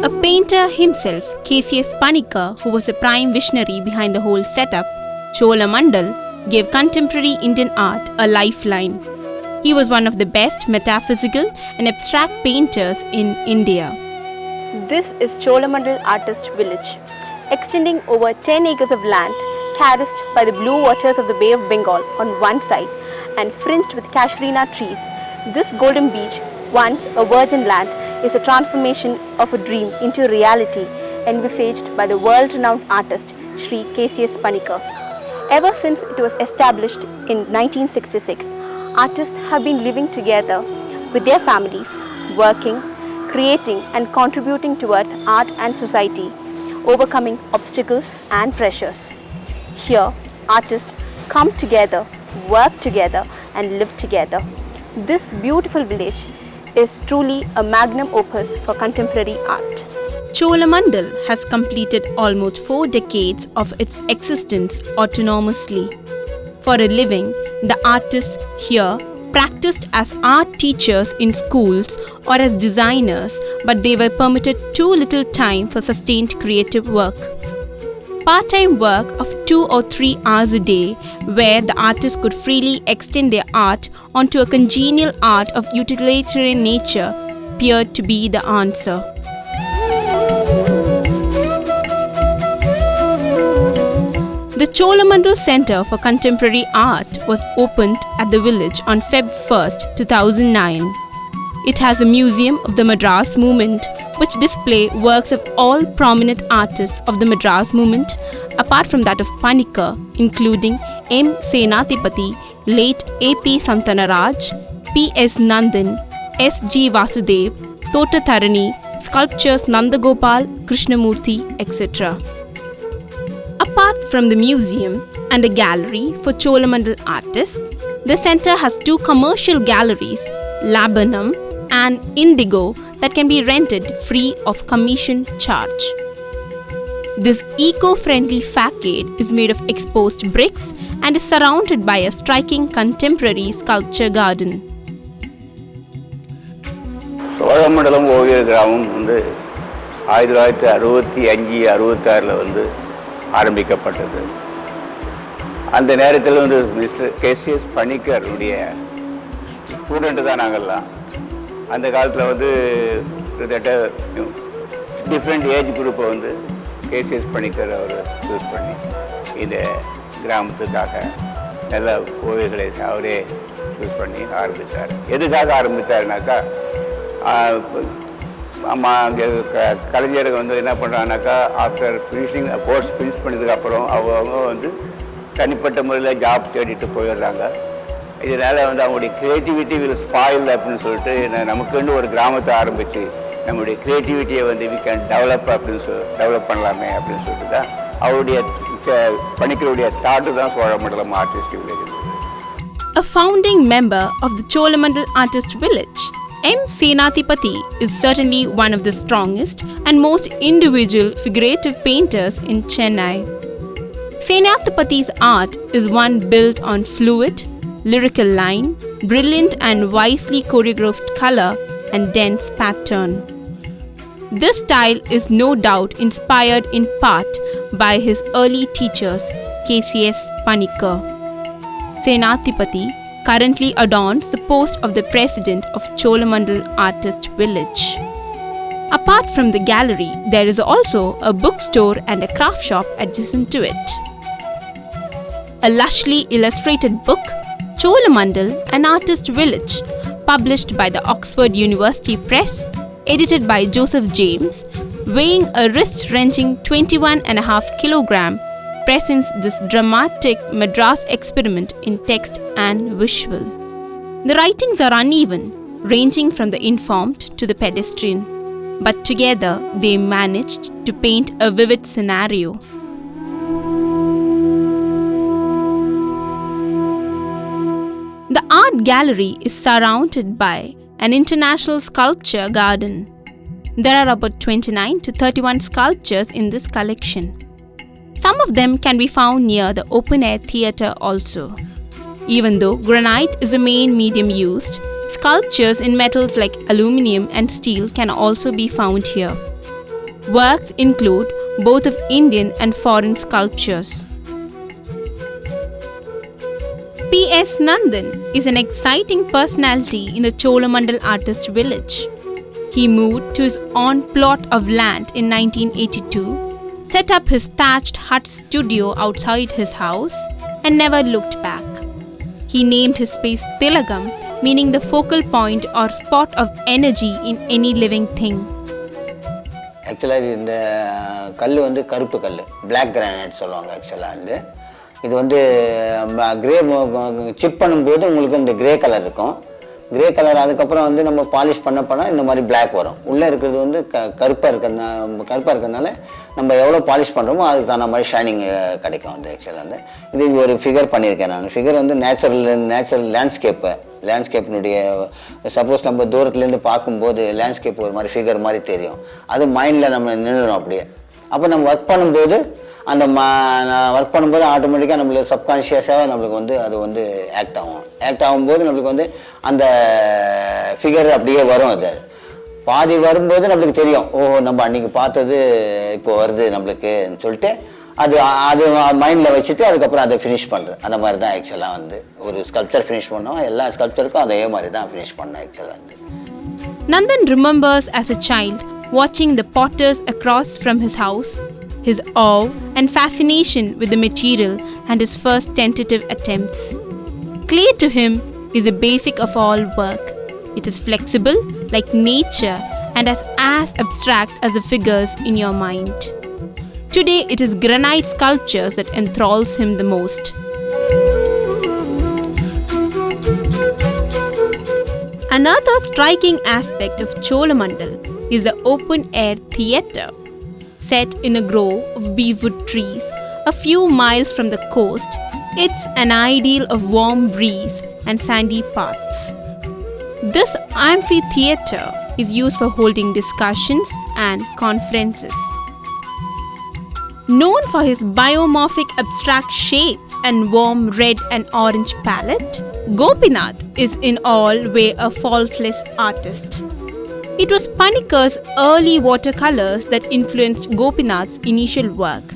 A painter himself, KCS Panikar, who was the prime visionary behind the whole setup, Cholamandal, gave contemporary Indian art a lifeline. He was one of the best metaphysical and abstract painters in India. This is Cholamandal Artist Village, extending over 10 acres of land, terraced by the blue waters of the Bay of Bengal on one side and fringed with casuarina trees. This golden beach, once a virgin land, is a transformation of a dream into reality envisaged by the world-renowned artist Sri KCS Panikar. Ever since it was established in 1966, artists have been living together with their families, working, creating and contributing towards art and society, overcoming obstacles and pressures. Here, artists come together, work together and live together. This beautiful village is truly a magnum opus for contemporary art. Cholamandal has completed almost 4 decades of its existence autonomously. For a living, the artists here practiced as art teachers in schools or as designers, but they were permitted too little time for sustained creative work. Part-time work of 2 or 3 hours a day, where the artists could freely extend their art onto a congenial art of utilitarian nature, appeared to be the answer. The Cholamandal Center for Contemporary Art was opened at the village on Feb 1st, 2009. It has a museum of the Madras movement, which display works of all prominent artists of the Madras movement, apart from that of Panikar, including M. Senathipati, late A.P. Santanaraj, P.S. Nandan, S.G. Vasudev, Tota Tharani, sculptures Nandagopal, Krishnamurthy, etc. Apart from the museum and a gallery for Cholamandal artists, the center has 2 commercial galleries, Laburnum and Indigo, that can be rented free of commission charge. This eco-friendly facade is made of exposed bricks and is surrounded by a striking contemporary sculpture garden. Cholamandalam ஓவிய கிராமம் 1965-66 ஆரம்பிக்கப்பட்டது. அந்த நேரத்தில் mister KCS பணிக்கருடைய student தான் நாங்கள்லாம். அந்த காலத்தில் கிட்டத்தட்ட டிஃப்ரெண்ட் ஏஜ் குரூப்பை KCS பணிக்கர் அவர் யூஸ் பண்ணி இந்த கிராமத்துக்காக நல்ல ஓவியர்களை அவரே யூஸ் பண்ணி ஆரம்பித்தார். எதுக்காக ஆரம்பித்தாருனாக்கா, அங்கே கலைஞர்கள் என்ன பண்ணுறாங்கனாக்கா, ஆஃப்டர் ஃபினிஷிங் கோர்ஸ் ஃபினிஷ் பண்ணதுக்கப்புறம் அவங்க தனிப்பட்ட முறையில் ஜாப் தேடிட்டு போயிடுறாங்க. இதனால் அவங்களுடைய க்ரியேட்டிவிட்டி வில் ஸ்பாயில் அப்படின்னு சொல்லிட்டு நமக்குன்னு ஒரு கிராமத்தை ஆரம்பித்து நம்மளுடைய க்ரியேட்டிவிட்டியை வி கேன் டெவலப் டெவலப் பண்ணலாமே அப்படின்னு சொல்லிட்டு தான் அவருடைய பணிக்கருடைய தாட்டு தான் Cholamandalam artist village. A founding member of the Cholamandal Artist Village, M. Senathipati is certainly one of the strongest and most individual figurative painters in Chennai. Senathipati's art is one built on fluid, lyrical line, brilliant and wisely choreographed color and dense pattern. This style is no doubt inspired in part by his early teachers, KCS Panikar. Senathipati currently adorns the post of the president of Cholamandal Artist Village. Apart from the gallery, there is also a bookstore and a craft shop adjacent to it. A lushly illustrated book, Cholamandal, an Artist Village, published by the Oxford University Press, edited by Joseph James, weighing a wrist-wrenching 21.5 kg, presents this dramatic Madras experiment in text and visual. The writings are uneven, ranging from the informed to the pedestrian, but together they managed to paint a vivid scenario. The art gallery is surrounded by an international sculpture garden. There are about 29 to 31 sculptures in this collection. Some of them can be found near the open-air theatre also. Even though granite is the main medium used, sculptures in metals like aluminium and steel can also be found here. Works include both of Indian and foreign sculptures. P.S. Nandan is an exciting personality in the Cholamandal artist village. He moved to his own plot of land in 1982, set up his thatched hut studio outside his house, and never looked back. He named his space Tilagam, meaning the focal point or spot of energy in any living thing. ஆக்சுவலாக இந்த கல் வந்து கருப்பு கல், black granite சொல்லுவாங்க. ஆக்சுவலாக வந்து இது வந்து கிரே சிப் பண்ணும்போது உங்களுக்கு இந்த கிரே கலர் இருக்கும். கிரே கலர் அதுக்கப்புறம் வந்து நம்ம பாலிஷ் பண்ண இந்த மாதிரி பிளாக் வரும். உள்ளே இருக்கிறது வந்து கருப்பாக இருக்கிறதுனால நம்ம எவ்வளோ பாலிஷ் பண்ணுறோமோ அதுக்கு தகுந்த மாதிரி ஷைனிங் கிடைக்கும். வந்து ஆக்சுவலாக வந்து இது ஒரு ஃபிகர் பண்ணியிருக்கேன் நான். ஃபிகர் வந்து நேச்சுரல் லேண்ட்ஸ்கேப்பினுடைய சப்போஸ் நம்ம தூரத்துலேருந்து பார்க்கும்போது லேண்ட்ஸ்கேப் ஒரு மாதிரி ஃபிகர் மாதிரி தெரியும். அது மைண்டில் நம்ம நின்றுடும் அப்படியே. அப்போ நம்ம ஒர்க் பண்ணும்போது ஒர்க் பண்ணும்போது ஆட்டோமேட்டிக்காக நம்மளுக்கு சப்கான்ஷியஸாக நம்மளுக்கு வந்து அது வந்து ஆக்ட் ஆகும்போது நம்மளுக்கு வந்து அந்த ஃபிகர் அப்படியே வரும். அது பாதி வரும்போது நம்மளுக்கு தெரியும், நம்ம அன்றைக்கி பார்த்தது இப்போ வருது நம்மளுக்குன்னு சொல்லிட்டு அது மைண்டில் வச்சுட்டு அதுக்கப்புறம் அதை ஃபினிஷ் பண்ணுறேன். அந்த மாதிரி தான் ஆக்சுவலாக வந்து ஒரு ஸ்கல்ப்சர் ஃபினிஷ் பண்ணோம். எல்லா ஸ்கல்ப்சருக்கும் அதே மாதிரி தான் ஃபினிஷ் பண்ணோம் ஆக்சுவலாக வந்து. Nandan remembers as a child watching the potters across from his house, his awe and fascination with the material and his first tentative attempts. Clay to him is a basic of all work. It is flexible like nature and as abstract as the figures in your mind. Today it is granite sculptures that enthralls him the most. Another striking aspect of Cholamandal is the open-air theatre. Set in a grove of beechwood trees a few miles from the coast, it's an ideal of warm breeze and sandy paths. This amphitheatre is used for holding discussions and conferences. Known for his biomorphic abstract shapes and warm red and orange palette, Gopinath is in all way a faultless artist. It was Panikar's early watercolors that influenced Gopinath's initial work.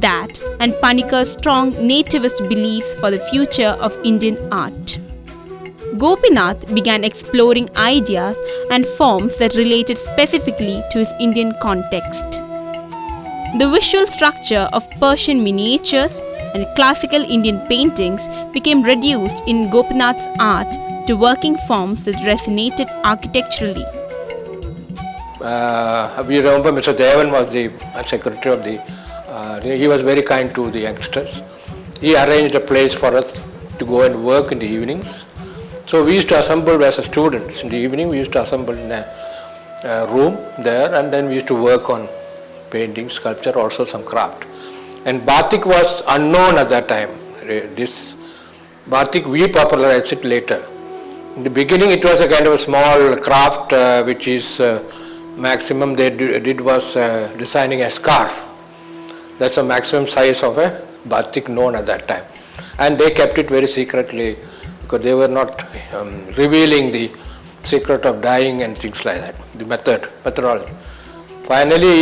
That and Panikar's strong nativist beliefs for the future of Indian art. Gopinath began exploring ideas and forms that related specifically to his Indian context. The visual structure of Persian miniatures and classical Indian paintings became reduced in Gopinath's art to working forms that resonated architecturally. We remember Mr. Devan was the secretary of the, he was very kind to the youngsters. He arranged a place for us to go and work in the evenings. So we used to assemble as students. In the evening we used to assemble in a room there, and then we used to work on painting, sculpture, also some craft. And Batik was unknown at that time. This Batik we popularized it later. In the beginning it was a kind of a small craft which is maximum they did was designing a scarf. That's the maximum size of a batik known at that time. And they kept it very secretly because they were not revealing the secret of dyeing and things like that, the methodology. Finally,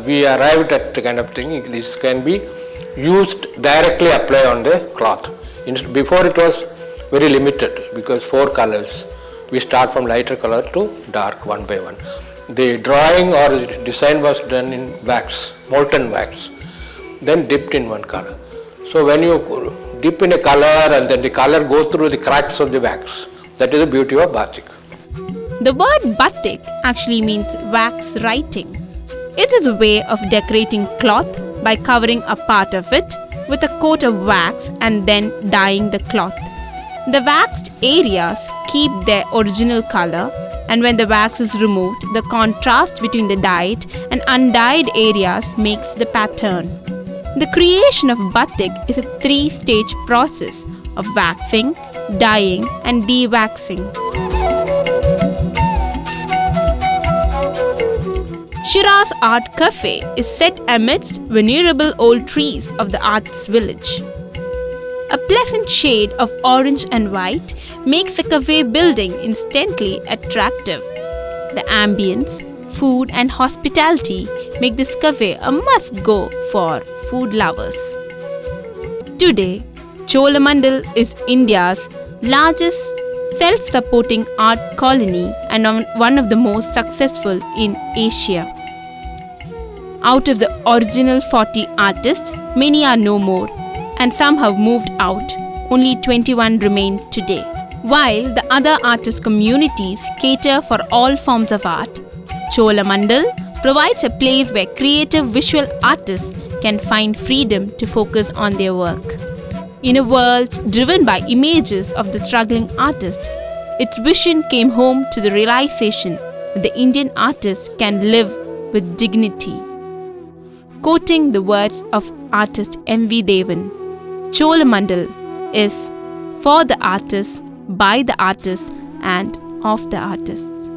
we arrived at the kind of thing, this can be used directly apply on the cloth. Before it was very limited because 4 colors. We start from lighter color to dark one by one. The drawing or the design was done in wax, molten wax, then dipped in one color. So when you dip in a color and then the color goes through the cracks of the wax, that is the beauty of batik. The word batik actually means wax writing. It is a way of decorating cloth by covering a part of it with a coat of wax and then dyeing the cloth. The waxed areas keep their original color, and when the wax is removed, the contrast between the dyed and undyed areas makes the pattern. The creation of batik is a 3-stage process of waxing, dyeing and de-waxing. Shira's Art Cafe is set amidst venerable old trees of the arts village. A pleasant shade of orange and white makes the cafe building instantly attractive. The ambience, food and hospitality make this cafe a must-go for food lovers. Today, Cholamandal is India's largest self-supporting art colony and one of the most successful in Asia. Out of the original 40 artists, many are no more, and some have moved out. Only 21 remain today. While the other artist communities cater for all forms of art, Cholamandal provides a place where creative visual artists can find freedom to focus on their work. In a world driven by images of the struggling artist, its vision came home to the realization that the Indian artist can live with dignity. Quoting the words of artist M.V. Devan, Cholamandal is for the artists, by the artists, and of the artists.